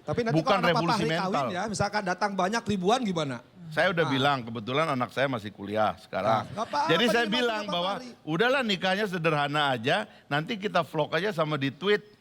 Tapi nanti bukan kalau anak Pak revolusi Fahri mental. kawin ya, misalkan datang banyak ribuan gimana? Saya udah bilang, kebetulan anak saya masih kuliah sekarang. Nggak apa-apa, Jadi saya nikmatin bilang Pak bahwa Fahri. udahlah nikahnya sederhana aja, nanti kita vlog aja sama di tweet.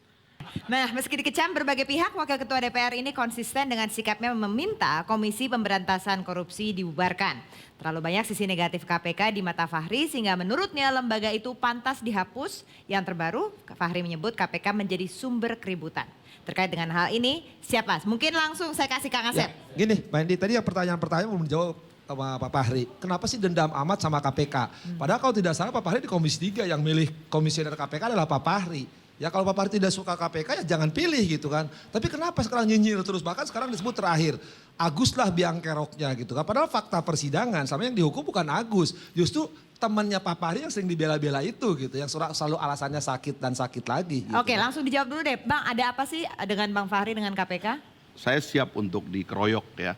Nah, meski dikecam berbagai pihak, Wakil Ketua DPR ini konsisten dengan sikapnya meminta Komisi Pemberantasan Korupsi dibubarkan. Terlalu banyak sisi negatif KPK di mata Fahri sehingga menurutnya lembaga itu pantas dihapus. Yang terbaru, Fahri menyebut KPK menjadi sumber keributan. Terkait dengan hal ini, siapa? Mungkin langsung saya kasih Kang Asep. Ya, gini, Mbak Indi, tadi yang pertanyaan-pertanyaan belum dijawab sama Pak Fahri. Kenapa sih dendam amat sama KPK? Padahal kalau tidak salah Pak Fahri di Komisi 3 yang milih komisioner KPK adalah Pak Fahri. Ya kalau Pak Fahri tidak suka KPK ya jangan pilih gitu kan. Tapi kenapa sekarang nyinyir terus? Bahkan sekarang disebut terakhir, Agus lah biang keroknya gitu kan. Padahal fakta persidangan sama yang dihukum bukan Agus. Justru temannya Pak Fahri yang sering dibela-bela itu gitu. Yang selalu alasannya sakit dan sakit lagi. Gitu. Oke, langsung dijawab dulu deh. Bang, ada apa sih dengan Bang Fahri dengan KPK? Saya siap untuk dikeroyok ya,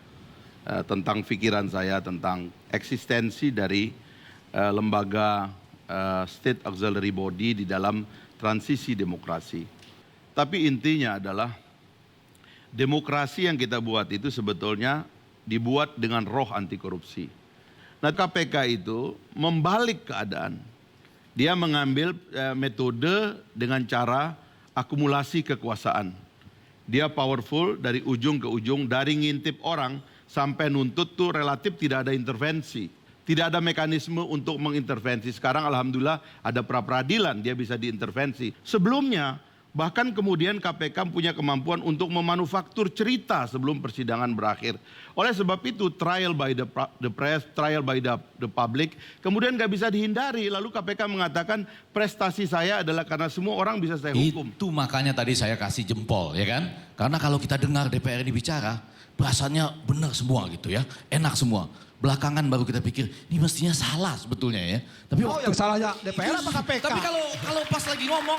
tentang pikiran saya, tentang eksistensi dari lembaga state auxiliary body di dalam transisi demokrasi. Tapi intinya adalah demokrasi yang kita buat itu sebetulnya dibuat dengan roh anti korupsi. Nah KPK itu membalik keadaan. Dia mengambil metode dengan cara akumulasi kekuasaan. Dia powerful dari ujung ke ujung, dari ngintip orang sampai nuntut tuh relatif tidak ada intervensi. Tidak ada mekanisme untuk mengintervensi. Sekarang alhamdulillah ada pra-peradilan, dia bisa diintervensi. Sebelumnya bahkan kemudian KPK punya kemampuan untuk memanufaktur cerita sebelum persidangan berakhir. Oleh sebab itu trial by the press, trial by the public, kemudian nggak bisa dihindari. Lalu KPK mengatakan prestasi saya adalah karena semua orang bisa saya hukum. Itu makanya tadi saya kasih jempol ya kan. Karena kalau kita dengar DPR ini bicara, bahasanya benar semua gitu ya, enak semua. Belakangan baru kita pikir, ini mestinya salah sebetulnya ya. Tapi yang salahnya DPR apa KPK? Tapi kalau pas lagi ngomong,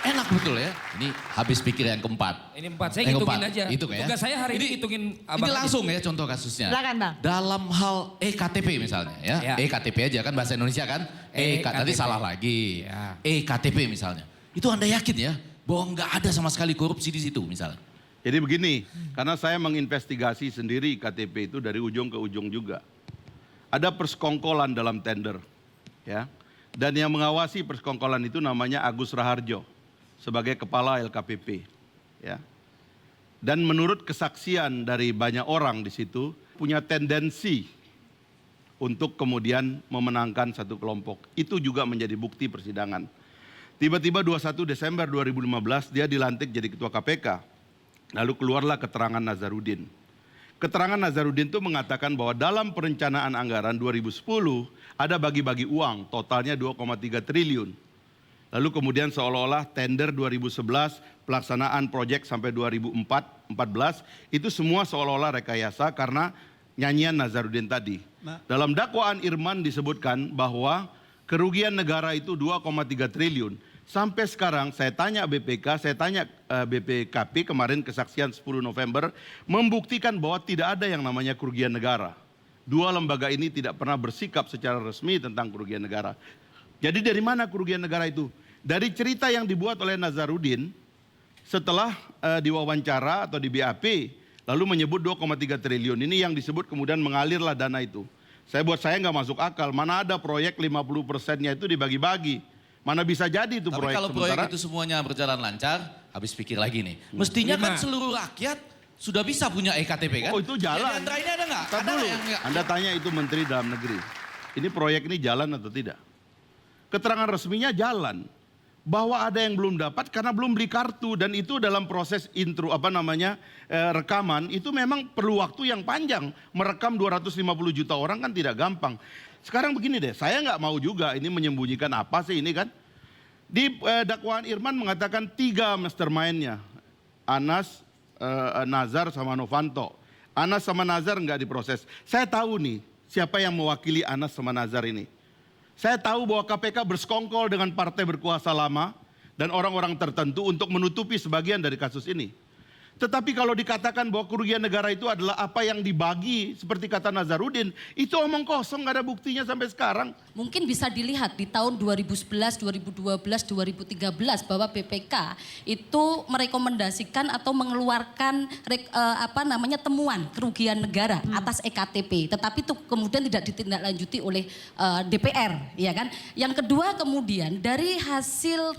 enak betul ya. Ini habis pikir yang keempat. Ini 4, saya hitungin aja. Hitung ya. Tugas saya hari ini hitungin abang. Ini langsung ya contoh kasusnya. Silakan Bang. Dalam hal EKTP misalnya ya. Ya. EKTP aja kan bahasa Indonesia kan. Tadi salah lagi. Ya. EKTP misalnya. Itu Anda yakin ya bahwa nggak ada sama sekali korupsi di situ misalnya. Jadi begini, karena saya menginvestigasi sendiri KTP itu dari ujung ke ujung juga. Ada persekongkolan dalam tender, ya. Dan yang mengawasi persekongkolan itu namanya Agus Raharjo sebagai kepala LKPP, ya. Dan menurut kesaksian dari banyak orang di situ punya tendensi untuk kemudian memenangkan satu kelompok. Itu juga menjadi bukti persidangan. Tiba-tiba 21 Desember 2015 dia dilantik jadi ketua KPK. Lalu keluarlah keterangan Nazarudin. Keterangan Nazarudin itu mengatakan bahwa dalam perencanaan anggaran 2010 ada bagi-bagi uang totalnya 2,3 triliun. Lalu kemudian seolah-olah tender 2011 pelaksanaan proyek sampai 2014 itu semua seolah-olah rekayasa karena nyanyian Nazarudin tadi. Dalam dakwaan Irman disebutkan bahwa kerugian negara itu 2,3 triliun. Sampai sekarang saya tanya BPK, saya tanya BPKP kemarin kesaksian 10 November membuktikan bahwa tidak ada yang namanya kerugian negara. Dua lembaga ini tidak pernah bersikap secara resmi tentang kerugian negara. Jadi dari mana kerugian negara itu? Dari cerita yang dibuat oleh Nazarudin setelah diwawancara atau di BAP lalu menyebut 2,3 triliun. Ini yang disebut kemudian mengalirlah dana itu. Buat saya nggak masuk akal, mana ada proyek 50%-nya itu dibagi-bagi. Mana bisa jadi itu proyek. Tapi kalau proyek itu semuanya berjalan lancar, habis pikir lagi nih. Mestinya kan seluruh rakyat sudah bisa punya EKTP kan? Oh itu jalan. Yang ini ada nggak? Ada dulu. Anda tanya itu Menteri Dalam Negeri. Ini proyek ini jalan atau tidak? Keterangan resminya jalan. Bahwa ada yang belum dapat karena belum beli kartu. Dan itu dalam proses rekaman itu memang perlu waktu yang panjang. Merekam 250 juta orang kan tidak gampang. Sekarang begini deh, saya nggak mau juga ini menyembunyikan apa sih ini kan. Di dakwaan Irman mengatakan 3 mastermind-nya. Anas, Nazar sama Novanto. Anas sama Nazar nggak diproses. Saya tahu nih siapa yang mewakili Anas sama Nazar ini. Saya tahu bahwa KPK bersekongkol dengan partai berkuasa lama dan orang-orang tertentu untuk menutupi sebagian dari kasus ini. Tetapi kalau dikatakan bahwa kerugian negara itu adalah apa yang dibagi, seperti kata Nazarudin, itu omong kosong, nggak ada buktinya sampai sekarang. Mungkin bisa dilihat di tahun 2011, 2012, 2013 bahwa BPK itu merekomendasikan atau mengeluarkan temuan kerugian negara atas EKTP, tetapi itu kemudian tidak ditindaklanjuti oleh DPR, ya kan? Yang kedua kemudian dari hasil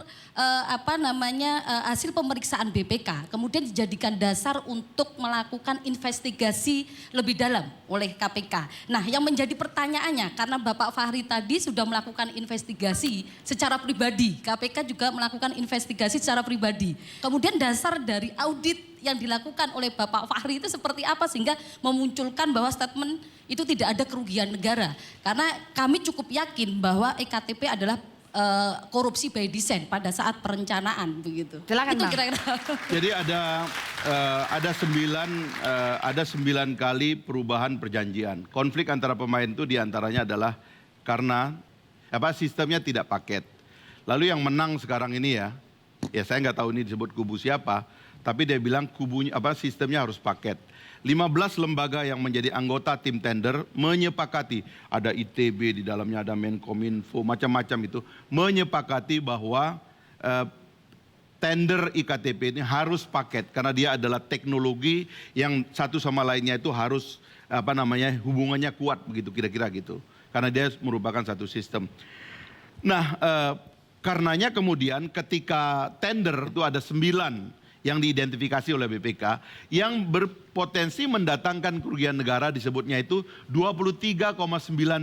hasil pemeriksaan BPK kemudian dijadikan dasar untuk melakukan investigasi lebih dalam oleh KPK. Nah, yang menjadi pertanyaannya karena Bapak Fahri tadi sudah melakukan investigasi secara pribadi, KPK juga melakukan investigasi secara pribadi. Kemudian dasar dari audit yang dilakukan oleh Bapak Fahri itu seperti apa sehingga memunculkan bahwa statement itu tidak ada kerugian negara. Karena kami cukup yakin bahwa EKTP adalah korupsi by design pada saat perencanaan begitu. Silakan, itu Bang. kira-kira. Jadi ada 9 kali perubahan perjanjian. Konflik antara pemain itu diantaranya adalah karena sistemnya tidak paket. Lalu yang menang sekarang ini ya saya nggak tahu ini disebut kubu siapa, tapi dia bilang sistemnya harus paket. 15 lembaga yang menjadi anggota tim tender menyepakati, ada ITB di dalamnya, ada Menkominfo, macam-macam itu, menyepakati bahwa tender IKTP ini harus paket karena dia adalah teknologi yang satu sama lainnya itu harus hubungannya kuat begitu kira-kira gitu. Karena dia merupakan satu sistem. Nah, karenanya kemudian ketika tender itu ada 9 yang diidentifikasi oleh BPK yang berpotensi mendatangkan kerugian negara disebutnya itu 23,9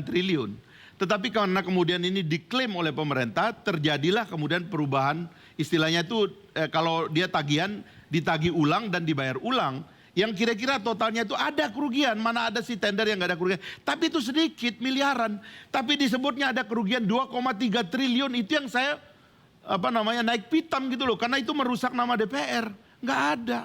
triliun. Tetapi karena kemudian ini diklaim oleh pemerintah, terjadilah kemudian perubahan, istilahnya itu kalau dia tagihan ditagih ulang dan dibayar ulang, yang kira-kira totalnya itu ada kerugian, mana ada si tender yang nggak ada kerugian. Tapi itu sedikit, miliaran. Tapi disebutnya ada kerugian 2,3 triliun, itu yang saya naik pitam gitu loh, karena itu merusak nama DPR. Nggak ada.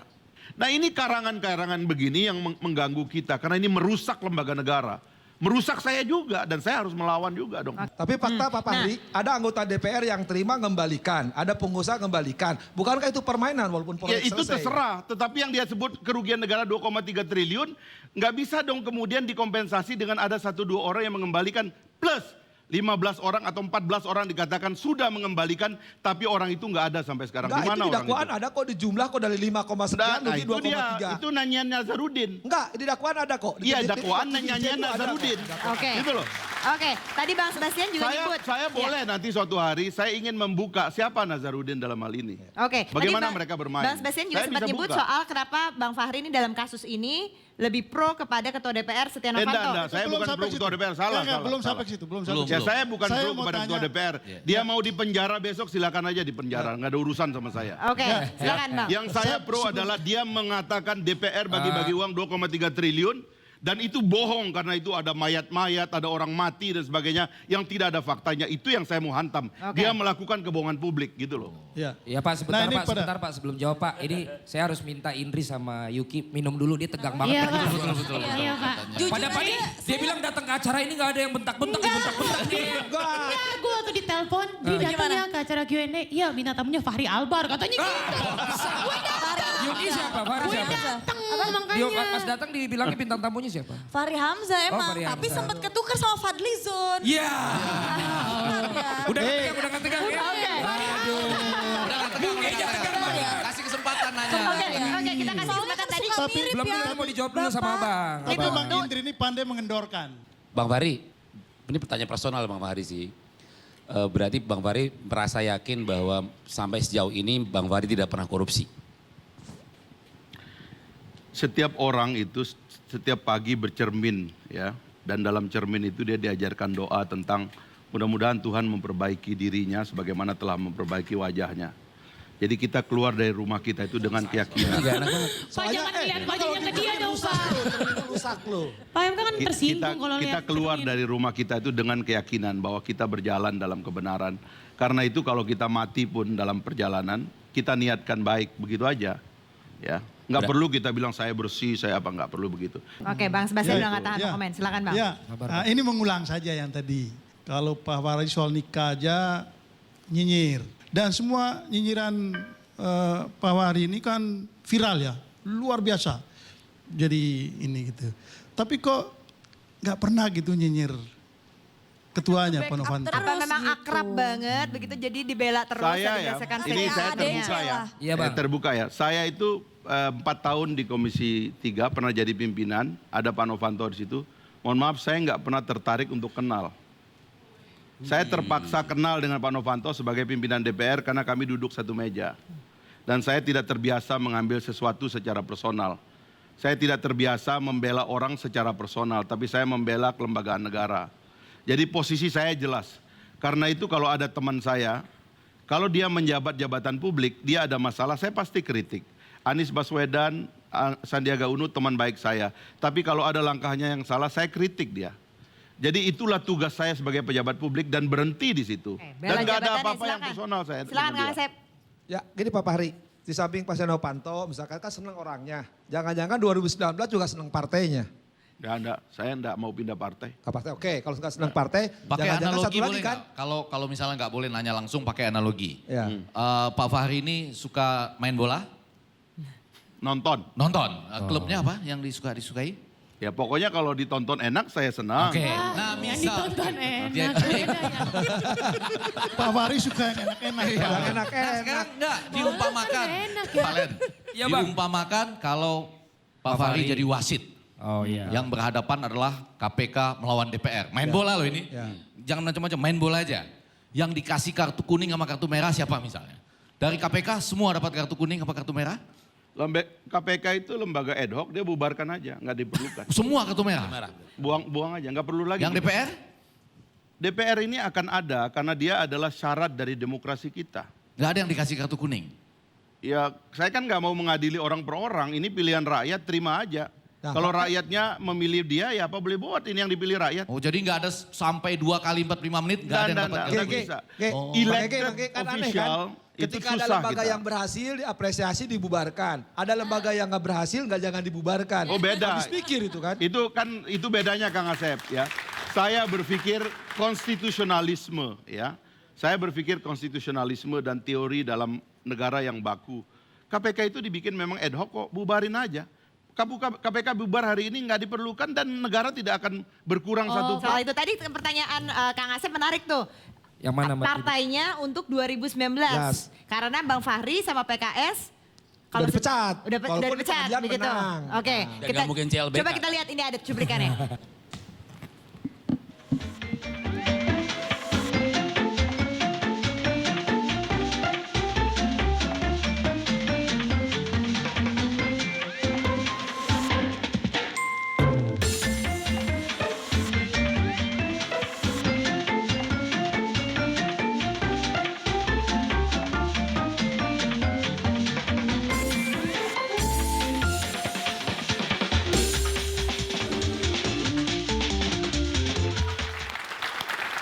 Nah ini karangan-karangan begini yang mengganggu kita, karena ini merusak lembaga negara. Merusak saya juga, dan saya harus melawan juga dong. Tapi fakta Pak Fahri, ada anggota DPR yang terima ngembalikan, ada pengusaha ngembalikan. Bukankah itu permainan walaupun Ya proyek itu selesai? terserah, tetapi yang dia sebut kerugian negara 2,3 triliun, nggak bisa dong kemudian dikompensasi dengan ada 1-2 orang yang mengembalikan plus 15 orang atau 14 orang dikatakan sudah mengembalikan, tapi orang itu nggak ada sampai sekarang. Enggak, Di mana itu di orang dakwaan itu? ada kok di jumlah kok dari 5, sekian Nah, lebih itu dia, 2,3. itu nanya Nazarudin. Enggak, di dakwaan ada kok. Iya, Di dakwaan titik nanya itu ada Nazarudin. kok. Oke. Gitu loh. Oke, tadi Bang Sebastian juga nyebut. Saya boleh nanti suatu hari saya ingin membuka siapa Nazarudin dalam hal ini. Oke. Bagaimana tadi mereka bermain? Bang Sebastian juga Saya sempat bisa nyebut buka. soal kenapa Bang Fahri ini dalam kasus ini lebih pro kepada Ketua DPR Setia Novanto. Enggak, saya bukan pro ketua DPR, salah. Belum sampai ke situ, belum sampai ke Ya situ. saya bukan Saya pro mau kepada ketua tanya- DPR. Dia mau di penjara besok silakan aja di penjara, nggak ada urusan sama saya. Oke, silakan Bang. Yang saya pro adalah dia mengatakan DPR bagi-bagi uang 2,3 triliun. Dan itu bohong karena itu ada mayat-mayat, ada orang mati dan sebagainya yang tidak ada faktanya. Itu yang saya mau hantam. Oke. Dia melakukan kebohongan publik gitu loh. Ya. Ya Pak, sebentar Nah, ini Pak, sebentar Pak sebelum jawab Pak. Ini saya harus minta Indri sama Yuki minum dulu, dia tegang banget. Iya, Pak. Pak. Betul. Iya, Pak. Jujur Pada Pak, aja, dia bilang datang ke acara ini nggak ada yang bentak-bentak, bentak-bentak nih. Ya, gue waktu ditelepon, dia datang ya ke acara Q&A. Iya, bintang tamunya Fahri Albar, katanya gitu. Gue datang. Yuki siapa? Fahri Gue siapa? datang, Dia makanya. pas datang dibilangnya bintang tamunya siapa? Fahri Hamzah emang, Fahri tapi Hamzah. sempat ketukar sama Fadli Zon. Iya. Udah nggak tegang ya? Oke. Mungkin jangan tegang Pak ya. Kasih kesempatan nanya. Oke, kita kasih kesempatan tadi. Belum dulu mau dijawab dulu sama Abang. Tapi Bang Indri ini pandai mengendorkan. Bang Fahri, ini pertanyaan personal Bang Fahri sih. Berarti Bang Fahri merasa yakin bahwa sampai sejauh ini Bang Fahri tidak pernah korupsi. Setiap orang itu setiap pagi bercermin ya. Dan dalam cermin itu dia diajarkan doa tentang mudah-mudahan Tuhan memperbaiki dirinya sebagaimana telah memperbaiki wajahnya. Jadi kita keluar dari rumah kita itu dengan keyakinan. Pak, jangan lihat wajahnya ke dia dong, Pak. Rusak lo. Pak MK kan tersinggung kalau Kita lihat keluar cermin. dari rumah kita itu dengan keyakinan bahwa kita berjalan dalam kebenaran. Karena itu kalau kita mati pun dalam perjalanan, kita niatkan baik, begitu aja. Ya, nggak perlu kita bilang saya bersih, saya apa, nggak perlu begitu. Oke, Bang Sebastian Ya, udah nggak tahan ya. mau komen. Silakan Bang. Ya, ini mengulang saja yang tadi. Kalau Pak Fahri soal nikah aja nyinyir. Dan semua nyinyiran Pak Fahri ini kan viral ya. luar biasa. Jadi ini gitu. Tapi kok nggak pernah gitu nyinyir ketuanya Pak Novanto. Apa memang gitu. akrab banget begitu jadi dibela terus Saya ya, berdasarkan ini statement saya adanya. terbuka ya. Iya, Saya Bang. terbuka ya. Saya itu 4 tahun di Komisi 3 pernah jadi pimpinan, ada Pak Novanto di situ. Mohon maaf saya nggak pernah tertarik untuk kenal. Saya terpaksa kenal dengan Pak Novanto sebagai pimpinan DPR karena kami duduk satu meja. Dan saya tidak terbiasa mengambil sesuatu secara personal. Saya tidak terbiasa membela orang secara personal, tapi saya membela kelembagaan negara. Jadi posisi saya jelas. Karena itu kalau ada teman saya, kalau dia menjabat jabatan publik, dia ada masalah, saya pasti kritik. Anies Baswedan, Sandiaga Uno teman baik saya. Tapi kalau ada langkahnya yang salah, saya kritik dia. Jadi itulah tugas saya sebagai pejabat publik dan berhenti di situ. Bela Dan nggak ada jabatannya, apa-apa yang silakan. personal saya. Silakan dengan Kang dia. Asep. Ya gini Pak Fahri, di samping Pak Setia Novanto misalkan kan senang orangnya. Jangan-jangan 2019 juga senang partainya. Ya, enggak, saya enggak mau pindah partai. Ke partai oke, kalau nggak senang partai, Pakai jangan-jangan analogi satu lagi boleh kan. nggak? Kalau misalnya nggak boleh nanya langsung pakai analogi. Ya. Pak Fahri ini suka main bola? Nonton. Nonton. Klubnya apa yang disukai? Ya pokoknya kalau ditonton enak saya senang. Oke. Nah Yang misal. ditonton enak. Dia- beda ya. Pak Fahri suka yang enak-enak. Yang Nah, enak-enak. sekarang enggak, diumpamakan. enak ya. Valen, Iya, Bang. diumpamakan kalau Pak Fahri jadi wasit. Oh iya. Yang berhadapan adalah KPK melawan DPR. Main bola loh ini. Ya. Jangan macam-macam, main bola aja. Yang dikasih kartu kuning sama kartu merah siapa misalnya? Dari KPK semua dapat kartu kuning apa kartu merah? KPK itu lembaga ad hoc, dia bubarkan aja, nggak diperlukan. Semua kartu merah. Buang aja, nggak perlu lagi. Yang DPR? DPR ini akan ada karena dia adalah syarat dari demokrasi kita. Nggak ada yang dikasih kartu kuning. Ya saya kan nggak mau mengadili orang per orang, ini pilihan rakyat, terima aja. Nah, Kalau rakyatnya memilih dia, ya apa boleh buat, ini yang dipilih rakyat. Oh jadi nggak ada sampai 2 kali 45 menit nggak ada yang dapat kartu nggak kuning. bisa. Oh. Elected Makanya kan aneh official, itu Ketika ada susah lembaga kita. yang berhasil diapresiasi dibubarkan. Ada lembaga yang nggak berhasil nggak jangan dibubarkan. Oh, beda. Habis pikir itu kan. Itu bedanya Kang Asep ya. Saya berpikir konstitusionalisme ya. Saya berpikir konstitusionalisme dan teori dalam negara yang baku. KPK itu dibikin memang ad hoc kok, bubarin aja. KPK bubar hari ini nggak diperlukan dan negara tidak akan berkurang satu Soal itu tadi pertanyaan Kang Asep menarik tuh. Yang mana Mbak? Partainya untuk 2019. Yes. Karena Bang Fahri sama PKS Udah dipecat. Udah Walaupun dipecat pengadilan begitu. menang. Oke, Dan nggak mungkin CLBK. coba kita lihat ini ada cuplikannya.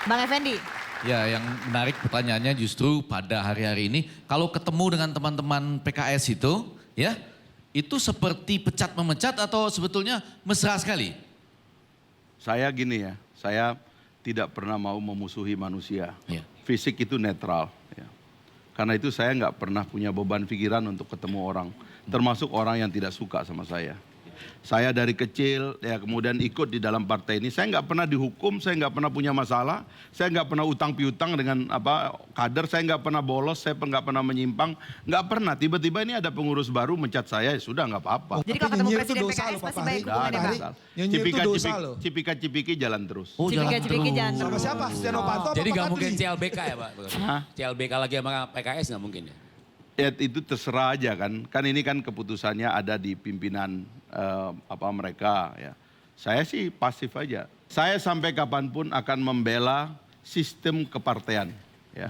Bang Effendi. Ya yang menarik pertanyaannya justru pada hari-hari ini. Kalau ketemu dengan teman-teman PKS itu ya. Itu seperti pecat memecat atau sebetulnya mesra sekali? Saya gini ya, saya tidak pernah mau memusuhi manusia. Iya. Fisik itu netral. Ya. Karena itu saya nggak pernah punya beban pikiran untuk ketemu orang. Termasuk orang yang tidak suka sama saya. Saya dari kecil ya kemudian ikut di dalam partai ini. Saya nggak pernah dihukum, saya nggak pernah punya masalah. Saya nggak pernah utang piutang dengan kader. Saya nggak pernah bolos, saya nggak pernah menyimpang. Nggak pernah. Tiba-tiba ini ada pengurus baru mencat saya, ya sudah nggak apa-apa. Jadi Tapi kalau ketemu nyinyir itu Presiden dosa PKS loh, Pak pasti Fahri. baik hubungannya Fahri, Bang. nyinyir itu dosa loh. Cipika-cipiki jalan terus. Oh jalan Cipika-cipiki jalan terus. Sama siapa? Setia Novanto apa Jadi Pak nggak Fadli? mungkin CLBK ya Pak? Hah? CLBK lagi sama PKS nggak mungkin ya? Ya itu terserah aja kan. Kan ini kan keputusannya ada di pimpinan mereka ya. Saya sih pasif aja. Saya sampai kapanpun akan membela sistem kepartean ya.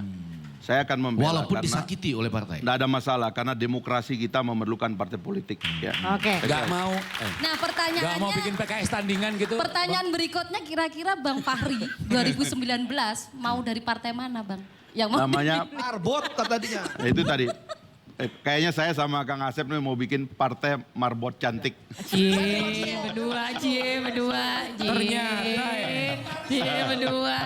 Saya akan membela Walaupun karena disakiti oleh partai. nggak ada masalah karena demokrasi kita memerlukan partai politik ya. Oke. Nggak mau, Nah pertanyaannya, nggak mau bikin PKS tandingan gitu? pertanyaan berikutnya kira-kira Bang Fahri 2019 mau dari partai mana Bang? Yang mau Namanya Marbot tadinya. ya itu tadi. Kayaknya saya sama Kang Asep nih mau bikin partai marbot cantik. Cie, berdua, cie, berdua. Cie, Ternyata ya. cie, berdua.